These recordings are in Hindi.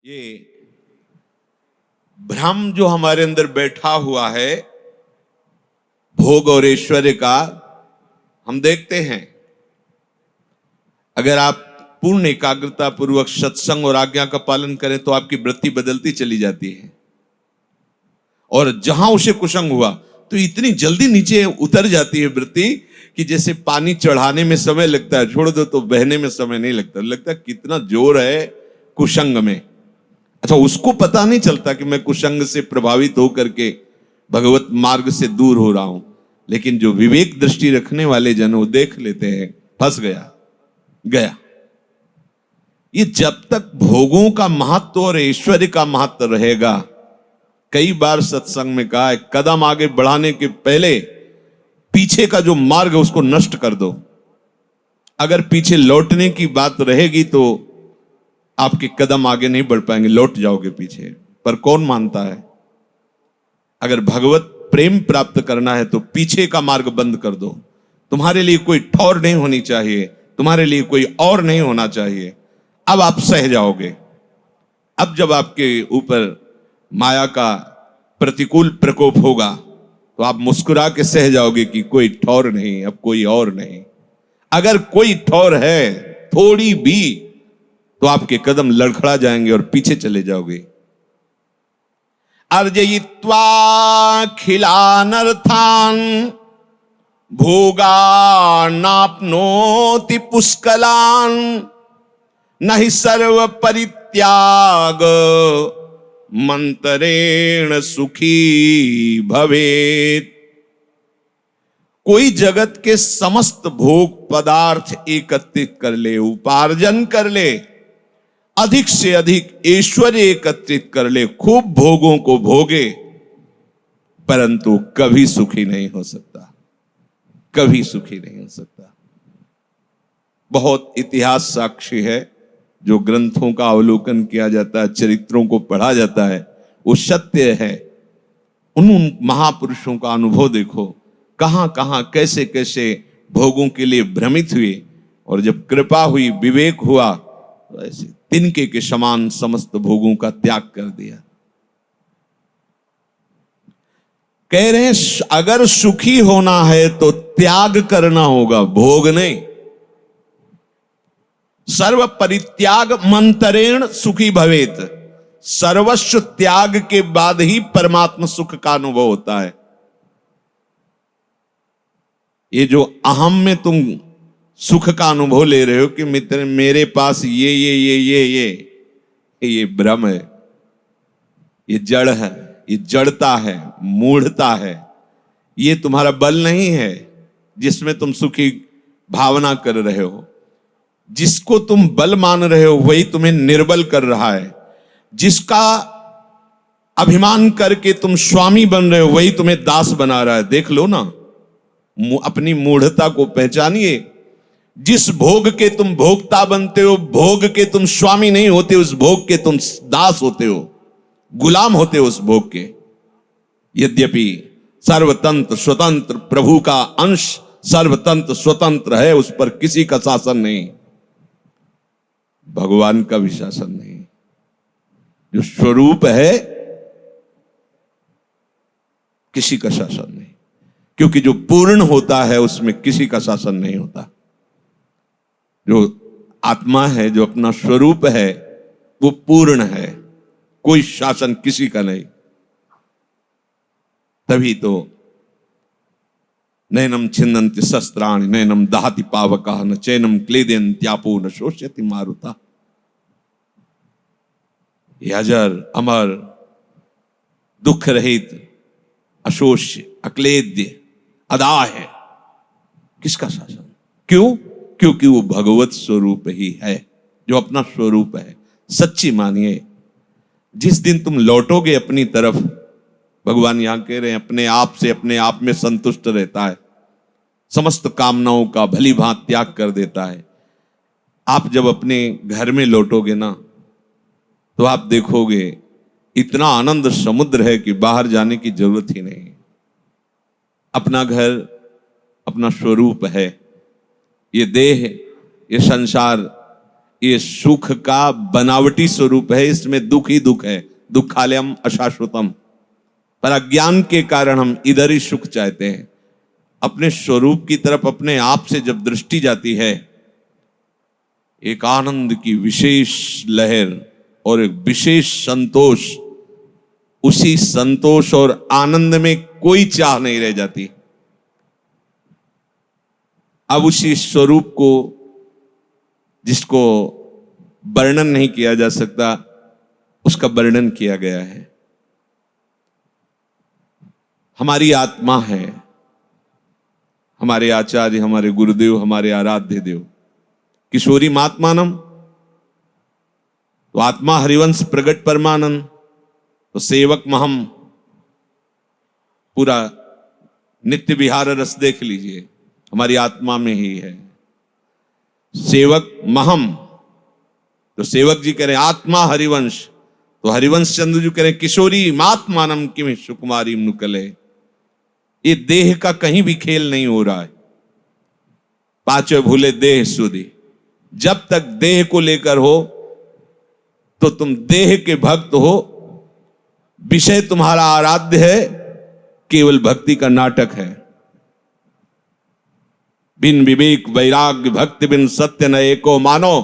ये भ्रम जो हमारे अंदर बैठा हुआ है भोग और ऐश्वर्य का, हम देखते हैं अगर आप पूर्ण एकाग्रता पूर्वक सत्संग और आज्ञा का पालन करें तो आपकी वृत्ति बदलती चली जाती है। और जहां उसे कुसंग हुआ तो इतनी जल्दी नीचे उतर जाती है वृत्ति कि जैसे पानी चढ़ाने में समय लगता है, छोड़ दो तो बहने में समय नहीं लगता कितना जोर है कुसंग में। अच्छा, उसको पता नहीं चलता कि मैं कुसंग से प्रभावित होकर के भगवत मार्ग से दूर हो रहा हूं, लेकिन जो विवेक दृष्टि रखने वाले जन वो देख लेते हैं फंस गया। ये जब तक भोगों का महत्व और ऐश्वर्य का महत्व रहेगा, कई बार सत्संग में कहा है, कदम आगे बढ़ाने के पहले पीछे का जो मार्ग है उसको नष्ट कर दो। अगर पीछे लौटने की बात रहेगी तो आपके कदम आगे नहीं बढ़ पाएंगे, लौट जाओगे पीछे। पर कौन मानता है? अगर भगवत प्रेम प्राप्त करना है तो पीछे का मार्ग बंद कर दो। तुम्हारे लिए कोई ठौर नहीं होनी चाहिए, तुम्हारे लिए कोई और नहीं होना चाहिए। अब आप सह जाओगे। अब जब आपके ऊपर माया का प्रतिकूल प्रकोप होगा तो आप मुस्कुरा के सह जाओगे कि कोई ठौर नहीं, अब कोई और नहीं। अगर कोई ठौर है थोड़ी भी तो आपके कदम लड़खड़ा जाएंगे और पीछे चले जाओगे। अर्जयित्वा खिलानर्थान भोगानाप्नोति पुष्कलान नहि सर्व परित्याग मंतरेण सुखी भवेत्। कोई जगत के समस्त भोग पदार्थ एकत्रित कर ले, उपार्जन कर ले, अधिक से अधिक ऐश्वर्य एकत्रित कर ले, खूब भोगों को भोगे, परंतु कभी सुखी नहीं हो सकता, कभी सुखी नहीं हो सकता। बहुत इतिहास साक्षी है, जो ग्रंथों का अवलोकन किया जाता है, चरित्रों को पढ़ा जाता है, वो सत्य है। उन महापुरुषों का अनुभव देखो, कहां कहां कैसे कैसे भोगों के लिए भ्रमित हुए, और जब कृपा हुई, विवेक हुआ, तो ऐसे तिनके के समान समस्त भोगों का त्याग कर दिया। कह रहे हैं अगर सुखी होना है तो त्याग करना होगा, भोग नहीं। सर्व परित्याग मंतरेण सुखी भवेत। सर्वस्व त्याग के बाद ही परमात्मा सुख का अनुभव होता है। ये जो अहम में तुम सुख का अनुभव ले रहे हो कि मित्र मेरे पास ये भ्रम है, ये जड़ है, ये जड़ता है, मूढ़ता है। ये तुम्हारा बल नहीं है जिसमें तुम सुखी भावना कर रहे हो। जिसको तुम बल मान रहे हो वही तुम्हें निर्बल कर रहा है। जिसका अभिमान करके तुम स्वामी बन रहे हो वही तुम्हें दास बना रहा है। देख लो ना, अपनी मूढ़ता को पहचानिए। जिस भोग के तुम भोक्ता बनते हो, भोग के तुम स्वामी नहीं होते, उस भोग के तुम दास होते हो, गुलाम होते हो उस भोग के। यद्यपि सर्वतंत्र स्वतंत्र प्रभु का अंश सर्वतंत्र स्वतंत्र है, उस पर किसी का शासन नहीं, भगवान का भी शासन नहीं। जो स्वरूप है किसी का शासन नहीं, क्योंकि जो पूर्ण होता है उसमें किसी का शासन नहीं होता। जो आत्मा है, जो अपना स्वरूप है, वो पूर्ण है, कोई शासन किसी का नहीं। तभी तो नैनम छिन्नन्ति शस्त्राणि नैनम दहति पावकः न चैनम क्लेदयन्त्यापो न शोष्यति मारुता। ये अजर अमर दुख रहित अशोष्य अक्लेद्य अदा है, किसका शासन? क्यों? क्योंकि वो भगवत स्वरूप ही है, जो अपना स्वरूप है। सच्ची मानिए, जिस दिन तुम लौटोगे अपनी तरफ, भगवान यहां कह रहे हैं अपने आप से अपने आप में संतुष्ट रहता है, समस्त कामनाओं का भली भांति त्याग कर देता है। आप जब अपने घर में लौटोगे ना तो आप देखोगे इतना आनंद समुद्र है कि बाहर जाने की जरूरत ही नहीं। अपना घर अपना स्वरूप है। ये देह, ये संसार ये सुख का बनावटी स्वरूप है, इसमें दुख ही दुख है। दुखालयम अशाश्वतम। पर अज्ञान के कारण हम इधर ही सुख चाहते हैं। अपने स्वरूप की तरफ अपने आप से जब दृष्टि जाती है, एक आनंद की विशेष लहर और एक विशेष संतोष, उसी संतोष और आनंद में कोई चाह नहीं रह जाती। अब उसी स्वरूप को, जिसको वर्णन नहीं किया जा सकता, उसका वर्णन किया गया है। हमारी आत्मा है, हमारे आचार्य, हमारे गुरुदेव, हमारे आराध्य देव किशोरी महात्मानम, तो आत्मा हरिवंश प्रगट परमानंद, तो सेवक महम, पूरा नित्य विहार रस देख लीजिए, हमारी आत्मा में ही है। सेवक महम, तो सेवक जी कह रहे आत्मा हरिवंश, तो हरिवंश चंद्र जी कह रहे किशोरी महात्मानम किम सुकुमारी नुकले। ये देह का कहीं भी खेल नहीं हो रहा है। पांचों भूले देह सुधी, जब तक देह को लेकर हो तो तुम देह के भक्त हो, विषय तुम्हारा आराध्य है, केवल भक्ति का नाटक है। बिन विवेक वैराग्य भक्ति बिन सत्य न एको मानो,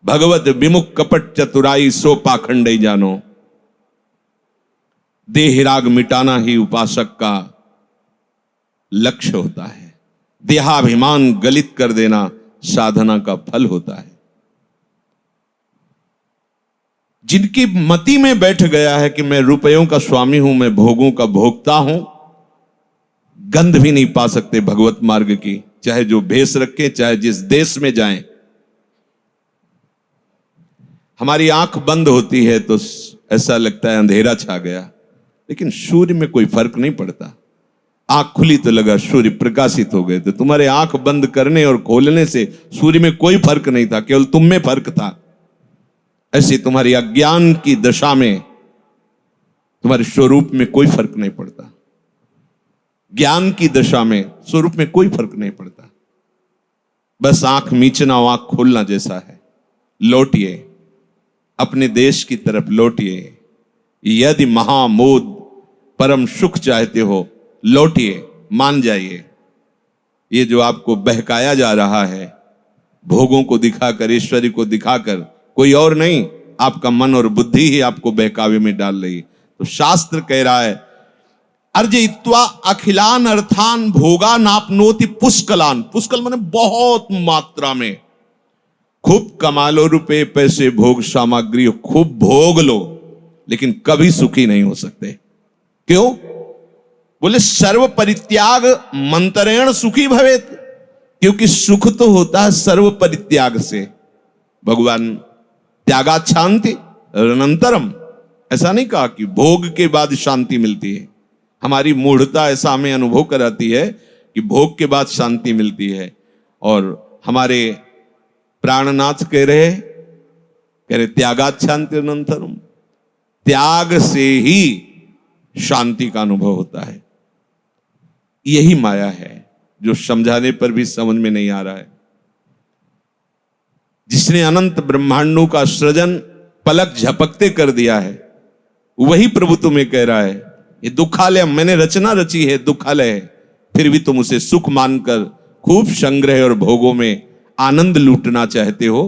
भगवत विमुख कपट चतुराई सो पाखंड ही जानो। देह राग मिटाना ही उपासक का लक्ष्य होता है। देहाभिमान गलित कर देना साधना का फल होता है। जिनकी मति में बैठ गया है कि मैं रुपयों का स्वामी हूं, मैं भोगों का भोगता हूं, गंध भी नहीं पा सकते भगवत मार्ग की, चाहे जो भेष रखे, चाहे जिस देश में जाएं। हमारी आंख बंद होती है तो ऐसा लगता है अंधेरा छा गया, लेकिन सूर्य में कोई फर्क नहीं पड़ता। आंख खुली तो लगा सूर्य प्रकाशित हो गए। तो तुम्हारे आंख बंद करने और खोलने से सूर्य में कोई फर्क नहीं था, केवल तुम में फर्क था। ऐसे तुम्हारी अज्ञान की दशा में तुम्हारे स्वरूप में कोई फर्क नहीं पड़ता। ज्ञान की दशा में स्वरूप में कोई फर्क नहीं पड़ता। बस आंख मीचना और आंख खोलना जैसा है। लौटिए, अपने देश की तरफ लौटिए। यदि महामोद परम सुख चाहते हो, लौटिए, मान जाइए। ये जो आपको बहकाया जा रहा है, भोगों को दिखाकर, ईश्वरी को दिखाकर, कोई और नहीं, आपका मन और बुद्धि ही आपको बहकावे में डाल रही। तो शास्त्र कह रहा है, अर्जयित्वा अखिलान अर्थान भोगा नापनोति पुष्कलान। पुष्कल माने बहुत मात्रा में। खूब कमा लो रुपए पैसे भोग सामग्री, खूब भोग लो, लेकिन कभी सुखी नहीं हो सकते। क्यों? बोले सर्व परित्याग मंत्रेण सुखी भवेत। क्योंकि सुख तो होता है सर्व परित्याग से। भगवान त्यागात शांति अनंतरम, ऐसा नहीं कहा कि भोग के बाद शांति मिलती है। हमारी मूढ़ता ऐसा हमें अनुभव कराती है कि भोग के बाद शांति मिलती है। और हमारे प्राणनाथ कह रहे त्यागात शांति अनंतरम, त्याग से ही शांति का अनुभव होता है। यही माया है जो समझाने पर भी समझ में नहीं आ रहा है। जिसने अनंत ब्रह्मांडों का सृजन पलक झपकते कर दिया है, वही प्रभु तुम्हें कह रहा है ये दुखालय, मैंने रचना रची है, दुखालय है, फिर भी तुम उसे सुख मानकर खूब संग्रह और भोगों में आनंद लूटना चाहते हो।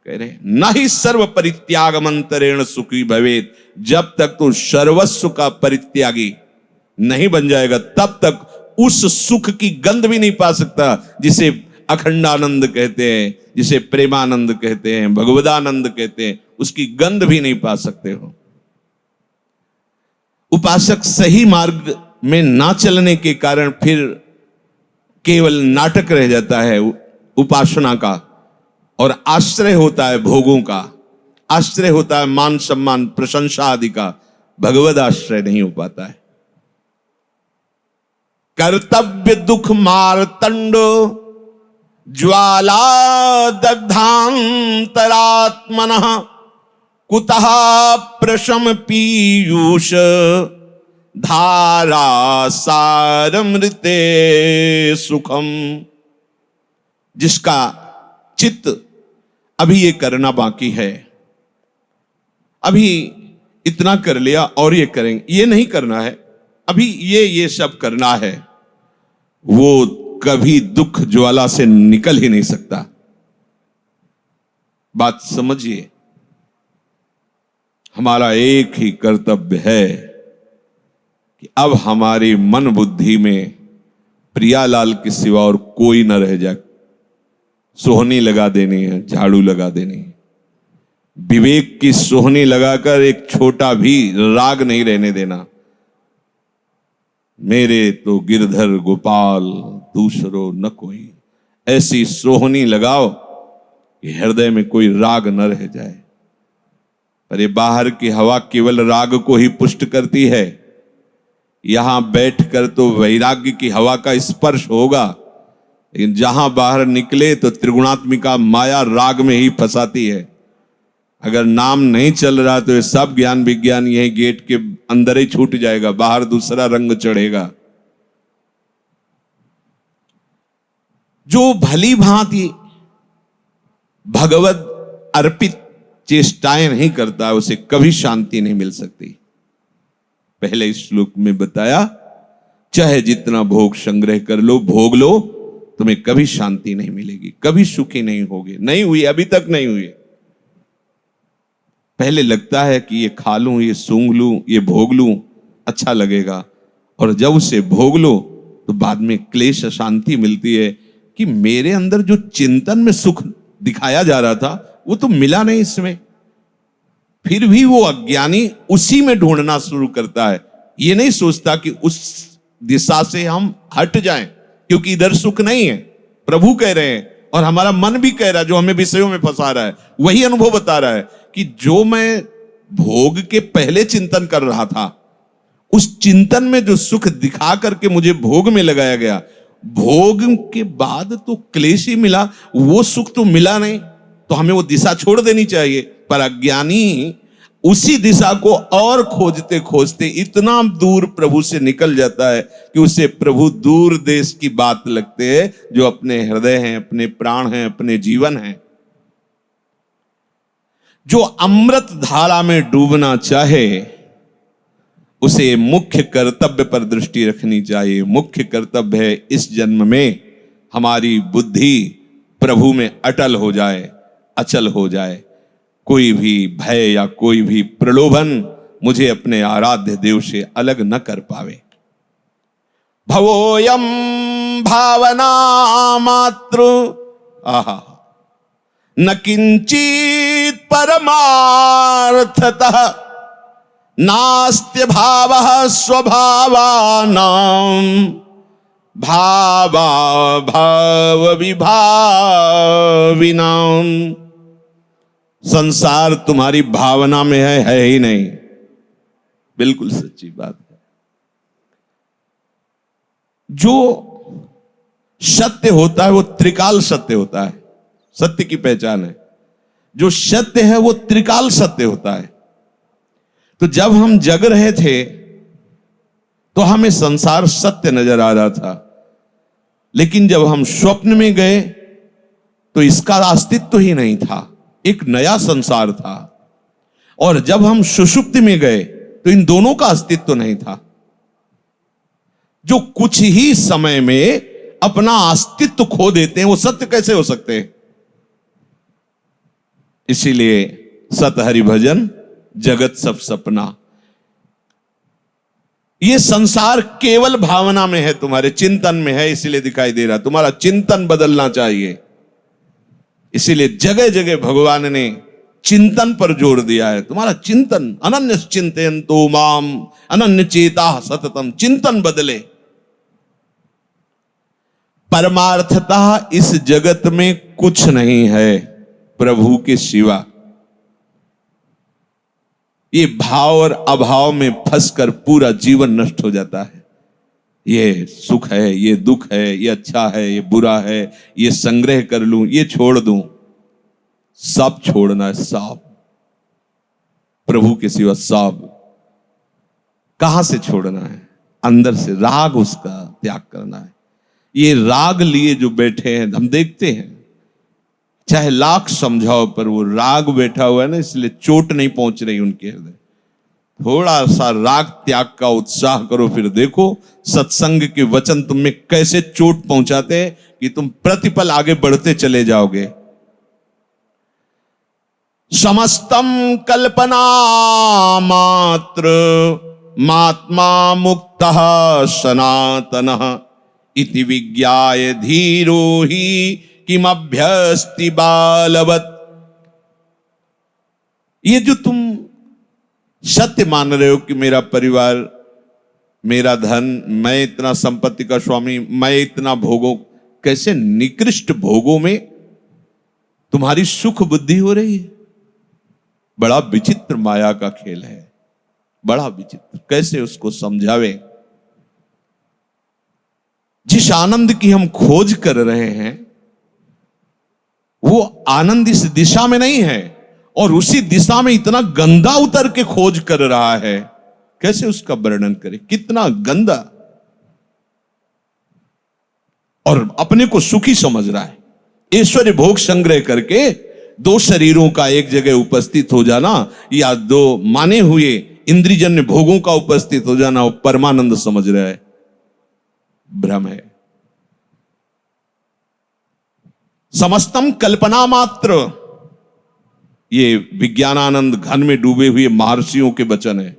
कह रहे न ही सर्व परित्याग मंत्रेण सुखी भवेत। जब तक तू सर्वस्व का परित्यागी नहीं बन जाएगा, तब तक उस सुख की गंध भी नहीं पा सकता जिसे अखंडानंद कहते हैं, जिसे प्रेमानंद कहते हैं, भगवदानंद कहते हैं। उसकी गंध भी नहीं पा सकते हो। उपासक सही मार्ग में ना चलने के कारण फिर केवल नाटक रह जाता है उपासना का, और आश्रय होता है भोगों का, आश्रय होता है मान सम्मान प्रशंसा आदि का। भगवद आश्रय नहीं हो पाता है। कर्तव्य दुख मारतंड ज्वाला दग्धांतरात्मनः कुतः प्रशम पीयूष धारा सारमृते सुखम। जिसका चित्त अभी ये करना बाकी है, अभी इतना कर लिया और ये करेंगे, ये नहीं करना है, अभी ये सब करना है, वो कभी दुख ज्वाला से निकल ही नहीं सकता। बात समझिए, हमारा एक ही कर्तव्य है कि अब हमारी मन बुद्धि में प्रियालाल के सिवा और कोई न रह जाए। सोहनी लगा देनी है, झाड़ू लगा देनी है, विवेक की सोहनी लगाकर एक छोटा भी राग नहीं रहने देना। मेरे तो गिरधर गोपाल दूसरो न कोई, ऐसी सोहनी लगाओ कि हृदय में कोई राग न रह जाए। पर ये बाहर की हवा केवल राग को ही पुष्ट करती है। यहां बैठकर तो वैराग्य की हवा का स्पर्श होगा, लेकिन जहां बाहर निकले तो त्रिगुणात्मिका माया राग में ही फंसाती है। अगर नाम नहीं चल रहा तो ये सब ज्ञान विज्ञान यही गेट के अंदर ही छूट जाएगा, बाहर दूसरा रंग चढ़ेगा। जो भली भांति भगवत अर्पित चेष्टाएं नहीं करता, उसे कभी शांति नहीं मिल सकती। पहले इस श्लोक में बताया, चाहे जितना भोग संग्रह कर लो, भोग लो, तुम्हें कभी शांति नहीं मिलेगी, कभी सुखी नहीं होगे। नहीं हुई, अभी तक नहीं हुई। पहले लगता है कि ये खा लूं, ये सूंघ लूं, ये भोग लूं, अच्छा लगेगा, और जब उसे भोग लो तो बाद में क्लेश शांति मिलती है कि मेरे अंदर जो चिंतन में सुख दिखाया जा रहा था वो तो मिला नहीं इसमें। फिर भी वो अज्ञानी उसी में ढूंढना शुरू करता है, ये नहीं सोचता कि उस दिशा से हम हट जाएं, क्योंकि इधर सुख नहीं है। प्रभु कह रहे हैं और हमारा मन भी कह रहा है, जो हमें विषयों में फंसा रहा है, वही अनुभव बता रहा है कि जो मैं भोग के पहले चिंतन कर रहा था, उस चिंतन में जो सुख दिखा करके मुझे भोग में लगाया गया, भोग के बाद तो क्लेश ही मिला, वो सुख तो मिला नहीं। तो हमें वो दिशा छोड़ देनी चाहिए। पर अज्ञानी उसी दिशा को और खोजते खोजते इतना दूर प्रभु से निकल जाता है कि उसे प्रभु दूर देश की बात लगते हैं, जो अपने हृदय हैं, अपने प्राण हैं, अपने जीवन हैं। जो अमृत धारा में डूबना चाहे उसे मुख्य कर्तव्य पर दृष्टि रखनी चाहिए। मुख्य कर्तव्य है इस जन्म में हमारी बुद्धि प्रभु में अटल हो जाए, अचल हो जाए। कोई भी भय या कोई भी प्रलोभन मुझे अपने आराध्य देव से अलग न कर पावे। भवोयम भावना मात्र आहा न किंचित परमार्थतः नास्त्य भावः स्वभावानां भावा भाव विभाविनां। संसार तुम्हारी भावना में है ही नहीं। बिल्कुल सच्ची बात है। जो सत्य होता है वो त्रिकाल सत्य होता है। सत्य की पहचान है, जो सत्य है वो त्रिकाल सत्य होता है। तो जब हम जग रहे थे तो हमें संसार सत्य नजर आ रहा था, लेकिन जब हम स्वप्न में गए तो इसका अस्तित्व ही नहीं था, एक नया संसार था। और जब हम सुषुप्ति में गए तो इन दोनों का अस्तित्व नहीं था। जो कुछ ही समय में अपना अस्तित्व खो देते हैं वो सत्य कैसे हो सकते हैं? इसीलिए सत हरि भजन जगत सब सपना। ये संसार केवल भावना में है, तुम्हारे चिंतन में है, इसीलिए दिखाई दे रहा। तुम्हारा चिंतन बदलना चाहिए। इसीलिए जगह जगह भगवान ने चिंतन पर जोर दिया है। तुम्हारा चिंतन, अनन्य चिंतयन्तो माम अनन्य चेता सततम, चिंतन बदले। परमार्थतः इस जगत में कुछ नहीं है प्रभु के सिवा। ये भाव और अभाव में फंसकर पूरा जीवन नष्ट हो जाता है। ये सुख है, ये दुख है, ये अच्छा है, ये बुरा है, ये संग्रह कर लूं, ये छोड़ दूं। सब छोड़ना है, सब। प्रभु के सिवा सब। कहां से छोड़ना है? अंदर से। राग उसका त्याग करना है। ये राग लिए जो बैठे हैं, हम देखते हैं चाहे लाख समझाओ, पर वो राग बैठा हुआ है ना, इसलिए चोट नहीं पहुंच रही उनके हृदय। थोड़ा सा राग त्याग का उत्साह करो, फिर देखो सत्संग के वचन तुम में कैसे चोट पहुंचाते हैं कि तुम प्रतिपल आगे बढ़ते चले जाओगे। समस्तम कल्पना मात्र मात्मा मुक्तः सनातनः इति विज्ञाय धीरो ही किमभ्यस्ति बालवत्। ये जो तुम सत्य मान रहे हो कि मेरा परिवार, मेरा धन, मैं इतना संपत्ति का स्वामी, मैं इतना भोगों, कैसे निकृष्ट भोगों में तुम्हारी सुख बुद्धि हो रही है। बड़ा विचित्र माया का खेल है, बड़ा विचित्र। कैसे उसको समझावे। जिस आनंद की हम खोज कर रहे हैं वो आनंद इस दिशा में नहीं है, और उसी दिशा में इतना गंदा उतर के खोज कर रहा है। कैसे उसका वर्णन करें, कितना गंदा, और अपने को सुखी समझ रहा है। ऐश्वर्य भोग संग्रह करके दो शरीरों का एक जगह उपस्थित हो जाना, या दो माने हुए इंद्रियजन्य भोगों का उपस्थित हो जाना, वो परमानंद समझ रहा है। भ्रम है। समस्तम कल्पना मात्र, ये विज्ञानानंद घन में डूबे हुए महर्षियों के वचन है।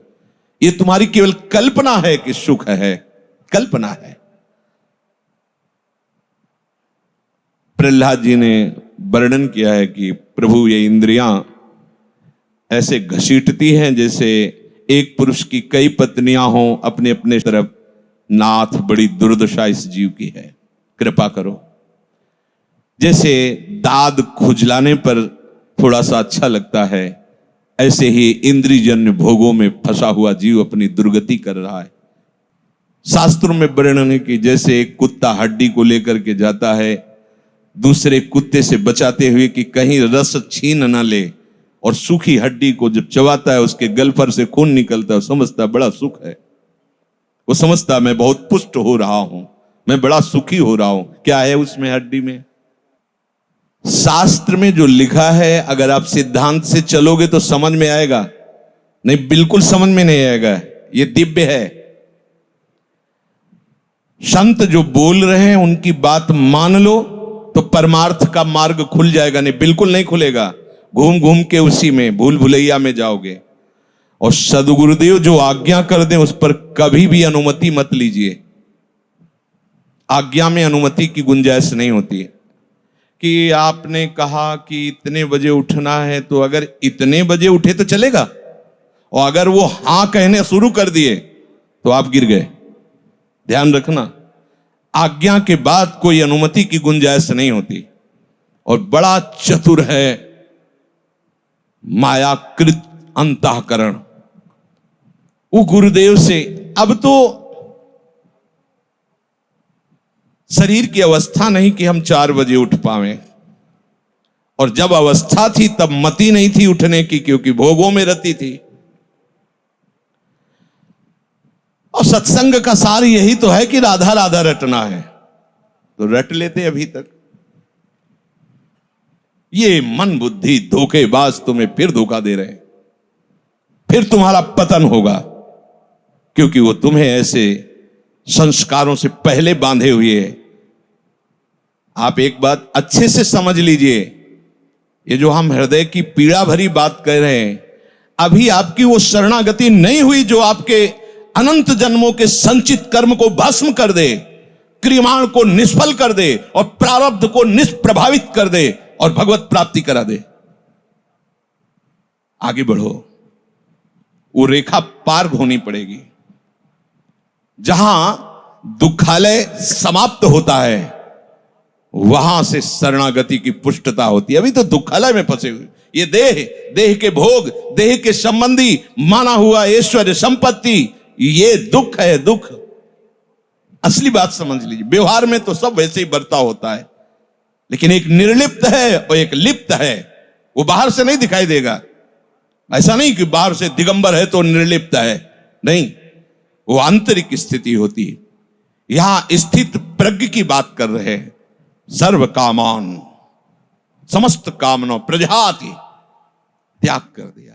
ये तुम्हारी केवल कल्पना है कि सुख है, कल्पना है। प्रहलाद जी ने वर्णन किया है कि प्रभु ये इंद्रियां ऐसे घसीटती हैं जैसे एक पुरुष की कई पत्नियां हों अपने अपने तरफ। नाथ, बड़ी दुर्दशा इस जीव की है, कृपा करो। जैसे दाद खुजलाने पर थोड़ा सा अच्छा लगता है, ऐसे ही इंद्रियजन्य भोगों में फंसा हुआ जीव अपनी दुर्गति कर रहा है। शास्त्रों में वर्णन है कि जैसे एक कुत्ता हड्डी को लेकर के जाता है दूसरे कुत्ते से बचाते हुए कि कहीं रस छीन न ले, और सूखी हड्डी को जब चबाता है उसके गल पर से खून निकलता है, समझता बड़ा सुख है। वो समझता मैं बहुत पुष्ट हो रहा हूं, मैं बड़ा सुखी हो रहा हूं। क्या है उसमें हड्डी में? शास्त्र में जो लिखा है अगर आप सिद्धांत से चलोगे तो समझ में आएगा, नहीं बिल्कुल समझ में नहीं आएगा। ये दिव्य है। संत जो बोल रहे हैं उनकी बात मान लो तो परमार्थ का मार्ग खुल जाएगा, नहीं बिल्कुल नहीं खुलेगा। घूम घूम के उसी में भूल भुलैया में जाओगे। और सदगुरुदेव जो आज्ञा कर दे उस पर कभी भी अनुमति मत लीजिए। आज्ञा में अनुमति की गुंजाइश नहीं होती है कि आपने कहा कि इतने बजे उठना है तो अगर इतने बजे उठे तो चलेगा, और अगर वो हां कहने शुरू कर दिए तो आप गिर गए। ध्यान रखना, आज्ञा के बाद कोई अनुमति की गुंजाइश नहीं होती। और बड़ा चतुर है मायाकृत अंतःकरण। वो गुरुदेव से अब तो शरीर की अवस्था नहीं कि हम 4 बजे उठ पावें, और जब अवस्था थी तब मति नहीं थी उठने की, क्योंकि भोगों में रती थी। और सत्संग का सार यही तो है कि राधा राधा रटना है, तो रट लेते अभी तक। ये मन बुद्धि धोखेबाज तुम्हें फिर धोखा दे रहे हैं, फिर तुम्हारा पतन होगा, क्योंकि वो तुम्हें ऐसे संस्कारों से पहले बांधे हुए है। आप एक बात अच्छे से समझ लीजिए, ये जो हम हृदय की पीड़ा भरी बात कह रहे हैं, अभी आपकी वो शरणागति नहीं हुई जो आपके अनंत जन्मों के संचित कर्म को भस्म कर दे, क्रियाण को निष्फल कर दे, और प्रारब्ध को निष्प्रभावित कर दे, और भगवत प्राप्ति करा दे। आगे बढ़ो, वो रेखा पार होनी पड़ेगी। जहां दुखालय समाप्त होता है वहां से शरणागति की पुष्टता होती है। अभी तो दुखालय में फंसे हुए, ये देह के भोग, देह के संबंधी माना हुआ ऐश्वर्य संपत्ति, ये दुख है। दुख असली बात समझ लीजिए। व्यवहार में तो सब वैसे ही बर्ताव होता है, लेकिन एक निर्लिप्त है और एक लिप्त है। वो बाहर से नहीं दिखाई देगा। ऐसा नहीं कि बाहर से दिगंबर है तो निर्लिप्त है, नहीं, वो आंतरिक स्थिति होती है। यहां स्थित प्रज्ञ की बात कर रहे हैं। सर्व कामान समस्त कामनाओं प्रजाति त्याग कर दिया।